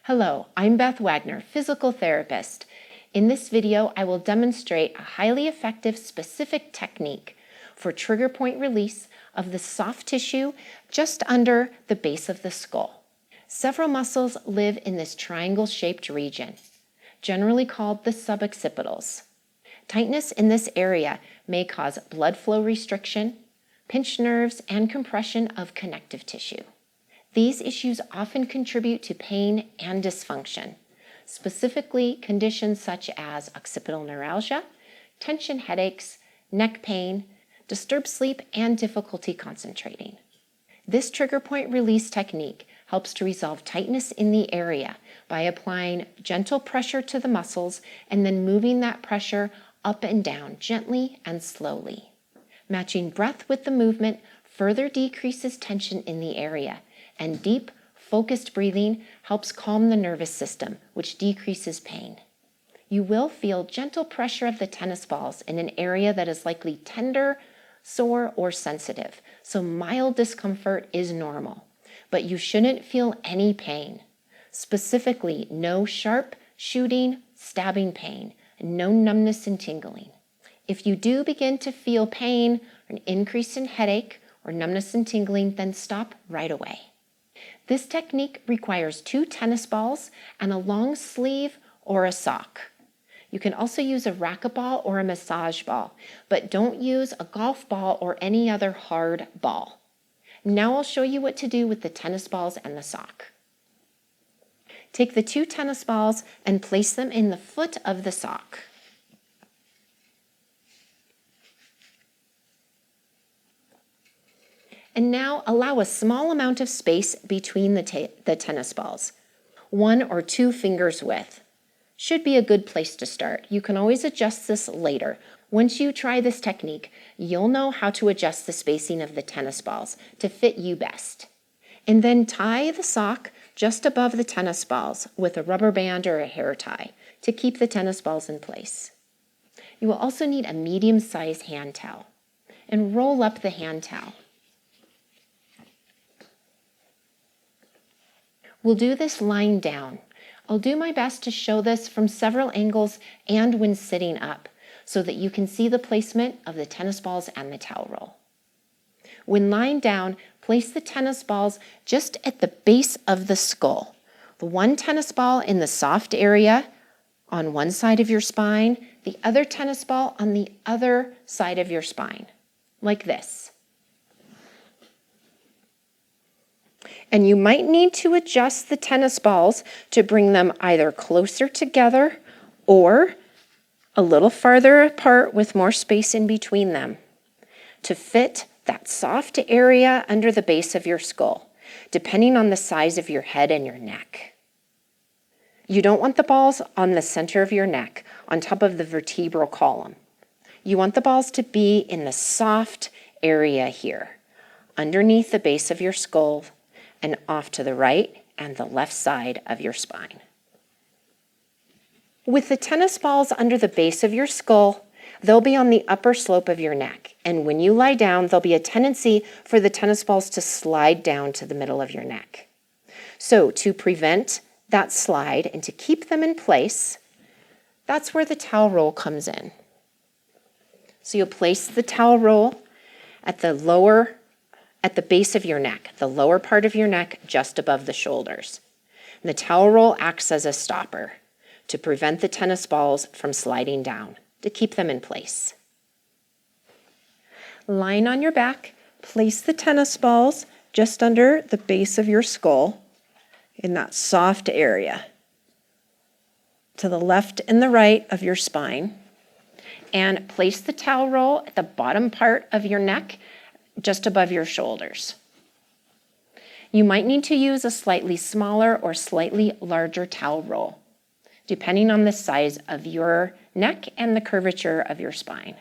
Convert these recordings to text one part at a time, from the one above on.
Hello, I'm Beth Wagner, physical therapist. In this video, I will demonstrate a highly effective specific technique for trigger point release of the soft tissue just under the base of the skull. Several muscles live in this triangle-shaped region, generally called the suboccipitals. Tightness in this area may cause blood flow restriction, pinched nerves, and compression of connective tissue. These issues often contribute to pain and dysfunction, specifically conditions such as occipital neuralgia, tension headaches, neck pain, disturbed sleep, and difficulty concentrating. This trigger point release technique helps to resolve tightness in the area by applying gentle pressure to the muscles and then moving that pressure up and down gently and slowly. Matching breath with the movement further decreases tension in the area, and deep, focused breathing helps calm the nervous system, which decreases pain. You will feel gentle pressure of the tennis balls in an area that is likely tender, sore, or sensitive, so mild discomfort is normal. But you shouldn't feel any pain. Specifically, no sharp, shooting, stabbing pain, and no numbness and tingling. If you do begin to feel pain, or an increase in headache, or numbness and tingling, then stop right away. This technique requires 2 tennis balls and a long sleeve or a sock. You can also use a racquetball or a massage ball, but don't use a golf ball or any other hard ball. Now I'll show you what to do with the tennis balls and the sock. Take the 2 tennis balls and place them in the foot of the sock. And now allow a small amount of space between the tennis balls, 1 or 2 fingers width. Should be a good place to start. You can always adjust this later. Once you try this technique, you'll know how to adjust the spacing of the tennis balls to fit you best. And then tie the sock just above the tennis balls with a rubber band or a hair tie to keep the tennis balls in place. You will also need a medium-sized hand towel and roll up the hand towel. We'll do this lying down. I'll do my best to show this from several angles and when sitting up so that you can see the placement of the tennis balls and the towel roll. When lying down, place the tennis balls just at the base of the skull. The 1 tennis ball in the soft area on one side of your spine, the other tennis ball on the other side of your spine, like this. And you might need to adjust the tennis balls to bring them either closer together or a little farther apart with more space in between them to fit that soft area under the base of your skull, depending on the size of your head and your neck. You don't want the balls on the center of your neck, on top of the vertebral column. You want the balls to be in the soft area here, underneath the base of your skull, and off to the right and the left side of your spine. With the tennis balls under the base of your skull, they'll be on the upper slope of your neck. And when you lie down, there'll be a tendency for the tennis balls to slide down to the middle of your neck. So to prevent that slide and to keep them in place, that's where the towel roll comes in. So you'll place the towel roll at the base of your neck, the lower part of your neck, just above the shoulders. And the towel roll acts as a stopper to prevent the tennis balls from sliding down, to keep them in place. Lying on your back, place the tennis balls just under the base of your skull in that soft area, to the left and the right of your spine, and place the towel roll at the bottom part of your neck, just above your shoulders. You might need to use a slightly smaller or slightly larger towel roll, depending on the size of your neck and the curvature of your spine.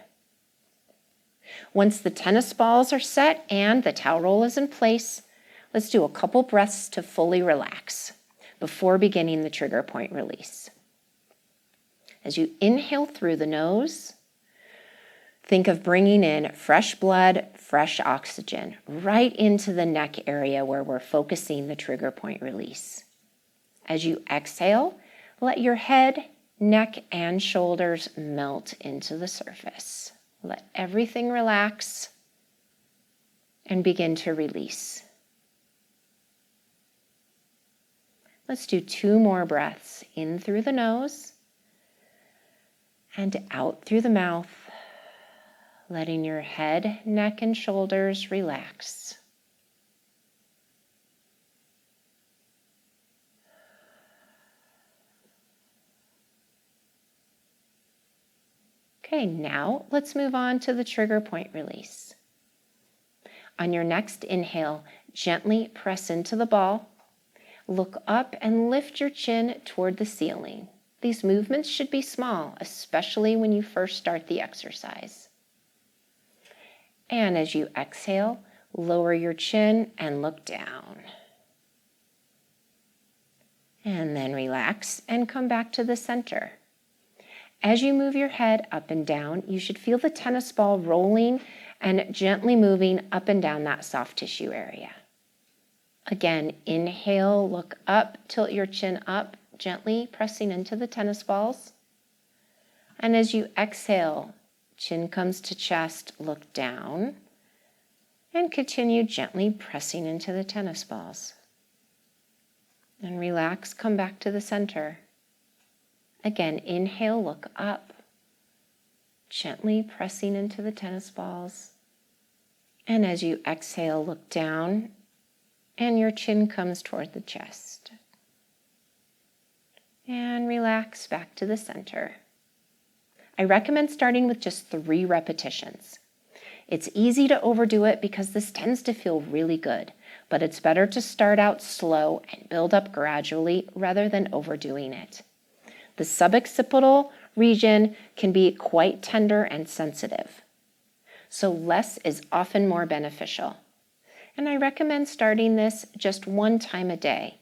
Once the tennis balls are set and the towel roll is in place, let's do a couple breaths to fully relax before beginning the trigger point release. As you inhale through the nose, think of bringing in fresh blood, fresh oxygen right into the neck area where we're focusing the trigger point release. As you exhale, let your head, neck, and shoulders melt into the surface. Let everything relax and begin to release. Let's do 2 more breaths, in through the nose and out through the mouth, letting your head, neck, and shoulders relax. Okay, now let's move on to the trigger point release. On your next inhale, gently press into the ball. Look up and lift your chin toward the ceiling. These movements should be small, especially when you first start the exercise. And as you exhale, lower your chin and look down. And then relax and come back to the center. As you move your head up and down, you should feel the tennis ball rolling and gently moving up and down that soft tissue area. Again, inhale, look up, tilt your chin up, gently pressing into the tennis balls. And as you exhale, chin comes to chest, look down, and continue gently pressing into the tennis balls. And relax, come back to the center. Again, inhale, look up, gently pressing into the tennis balls. And as you exhale, look down, and your chin comes toward the chest. And relax back to the center. I recommend starting with just 3 repetitions. It's easy to overdo it because this tends to feel really good, but it's better to start out slow and build up gradually rather than overdoing it. The suboccipital region can be quite tender and sensitive, so less is often more beneficial. And I recommend starting this just 1 time a day.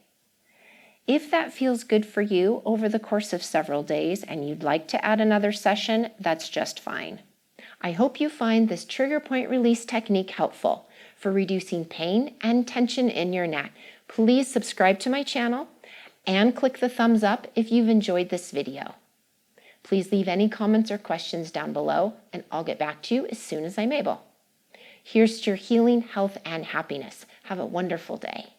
If that feels good for you over the course of several days and you'd like to add another session, that's just fine. I hope you find this trigger point release technique helpful for reducing pain and tension in your neck. Please subscribe to my channel and click the thumbs up if you've enjoyed this video. Please leave any comments or questions down below, and I'll get back to you as soon as I'm able. Here's to your healing, health, and happiness. Have a wonderful day.